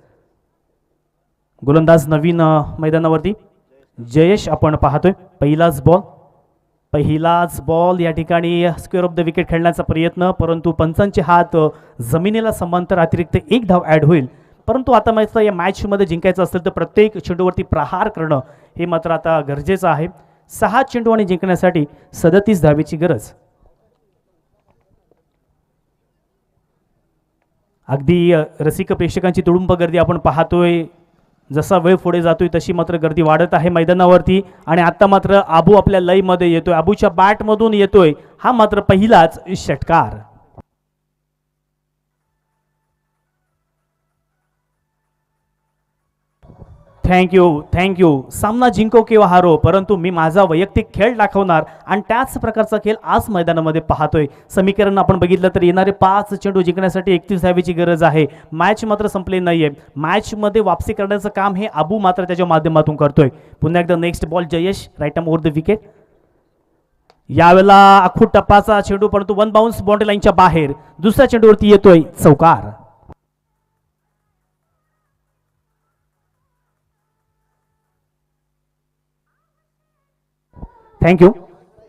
गोलंदाज नवीन मैदानावरती जयेश आपण पाहतोय. पहिलाच बॉल या ठिकाणी स्क्वेअर ऑफ द विकेट खेळण्याचा प्रयत्न, परंतु पंचांचे हात जमिनीला समांतर अतिरिक्त 1 धाव ॲड होईल. परंतु आता मात्र या मॅचमध्ये जिंकायचं असेल तर प्रत्येक चेंडूवरती प्रहार करणं हे मात्र आता गरजेचं आहे. 6 चेंडू आणि जिंकण्यासाठी 37 धावेची गरज. अगदी रसिक प्रेक्षकांची तुडुंब गर्दी आपण पाहतोय. जसा वेळ पुढे जातोय तशी मात्र गर्दी वाढत आहे मैदानावरती आणि आता मात्र आबू आपल्या लयमध्ये येतोय. आबूच्या बॅटमधून येतोय हा मात्र पहिलाच षटकार. थँक्यू. सामना जिंको किंवा हारो, परंतु मी माझा वैयक्तिक खेळ दाखवणार आणि त्याच प्रकारचा खेळ आज मैदानामध्ये पाहतोय. समीकरण आपण बघितलं तर येणारे 5 चेंडू जिंकण्यासाठी 31 धावेची गरज आहे. मॅच मात्र संपली नाहीये. मॅचमध्ये वापसी करण्याचं काम हे अबू मात्र त्याच्या माध्यमातून करतोय. पुन्हा एकदा next ball Jayesh, right arm over the wicket. यावेळेला आखूड टप्पाचा चेंडू, परंतु वन बाउन्स बाउंड्री लाईनच्या बाहेर. दुसऱ्या चेंडूवरती येतोय चौकार. थँक्यू.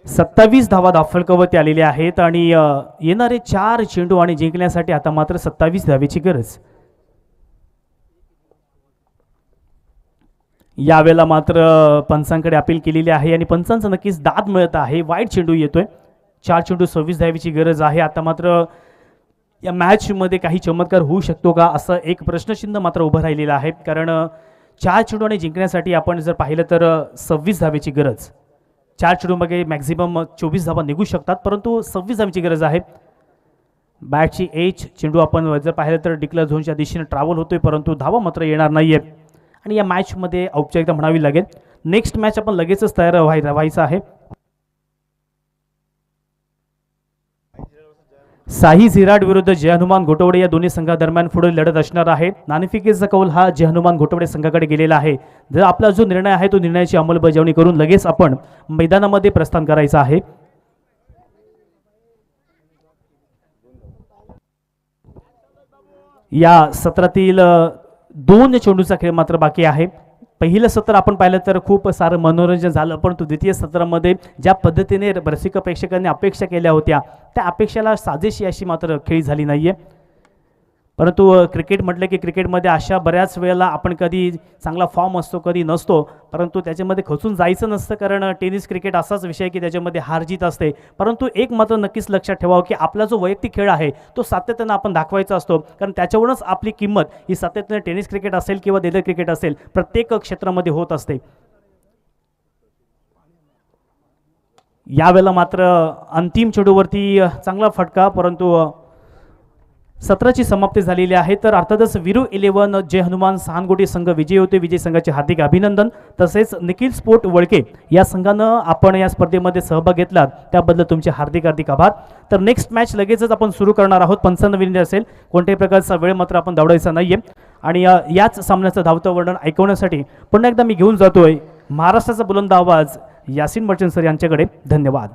27 धावा दाफलकावरती आलेल्या आहेत आणि येणारे 4 चेंडू आणि जिंकण्यासाठी आता मात्र 27 धावेची गरज. यावेळेला मात्र पंचांकडे अपील केलेली आहे आणि पंचांचं नक्कीच दाद मिळत आहे. वाईट चेंडू येतोय. 4 चेंडू 26 धावेची गरज आहे. आता मात्र या मॅचमध्ये काही चमत्कार होऊ शकतो का असं एक प्रश्नचिन्ह मात्र उभं राहिलेलं आहे. कारण 4 चेंडू आणि जिंकण्यासाठी आपण जर पाहिलं तर 26 धावेची गरज. 4 चेंडूमध्ये मॅक्झिमम 24 धावा निघू शकतात, परंतु 26 धावेची गरज आहे. बॅटची एज चेंडू आपण जर पाहिलं तर डिक्लेअर झोनच्या दिशेने ट्रॅव्हल होतोय, परंतु धावा मात्र येणार नाहीये आणि या मॅचमध्ये औपचारिकता म्हणावी लागेल. नेक्स्ट मॅच आपण लगेचच तयार व्हायचं आहे. साई झिराड विरुद्ध जय हनुमान घोटवडे या दोन्ही संघादरम्यान पुढे लढत असणार आहे. नाणेफेकीचा कौल हा जय हनुमान घोटवडे संघाकडे गेलेला आहे. जर आपला जो निर्णय आहे तो निर्णयाची अंमलबजावणी करून लगेच आपण मैदानामध्ये प्रस्थान करायचं आहे. या सत्रातील 2 चेंडूचा खेळ मात्र बाकी आहे. पहिलं सत्र आपण पाहिलं तर खूप सारं मनोरंजन झालं, परंतु द्वितीय सत्रामध्ये ज्या पद्धतीने रसिक प्रेक्षकांनी अपेक्षा केल्या होत्या त्या अपेक्षेला साजेशी अशी मात्र खेळी झाली नाहीये. परंतु क्रिकेट म्हटलं की क्रिकेटमध्ये अशा बऱ्याच वेळेला आपण कधी चांगला फॉर्म असतो कधी नसतो, परंतु त्याच्यामध्ये खचून जायचं नसतं. कारण टेनिस क्रिकेट असाच विषय की त्याच्यामध्ये हार जीत असते. परंतु एक मात्र नक्कीच लक्षात ठेवावं की आपला जो वैयक्तिक खेळ आहे तो सातत्यानं आपण दाखवायचा असतो, कारण त्याच्यावरूनच आपली किंमत ही सातत्याने टेनिस क्रिकेट असेल किंवा देदर क्रिकेट असेल प्रत्येक क्षेत्रामध्ये होत असते. यावेळेला मात्र अंतिम चेंडूवरती चांगला फटका, परंतु सत्राची समाप्ती झालेली आहे. तर अर्थातच वीरू 11 जय हनुमान सहानगोटी संघ विजयी होते. विजय संघाचे हार्दिक अभिनंदन. तसेच निखिल स्पोर्ट वळके या संघानं आपण या स्पर्धेमध्ये सहभाग घेतला त्याबद्दल तुमचे हार्दिक हार्दिक आभार. तर नेक्स्ट मॅच लगेचच आपण सुरू करणार आहोत. 55 मिनिटे असेल. कोणत्याही प्रकारचा वेळ मात्र आपण दवडायचा नाहीये. आणि याच सामन्याचं धावतं वर्णन ऐकवण्यासाठी पुन्हा एकदा मी घेऊन जातोय महाराष्ट्राचा बुलंद आवाज यासिन मर्चंट सर यांच्याकडे. धन्यवाद.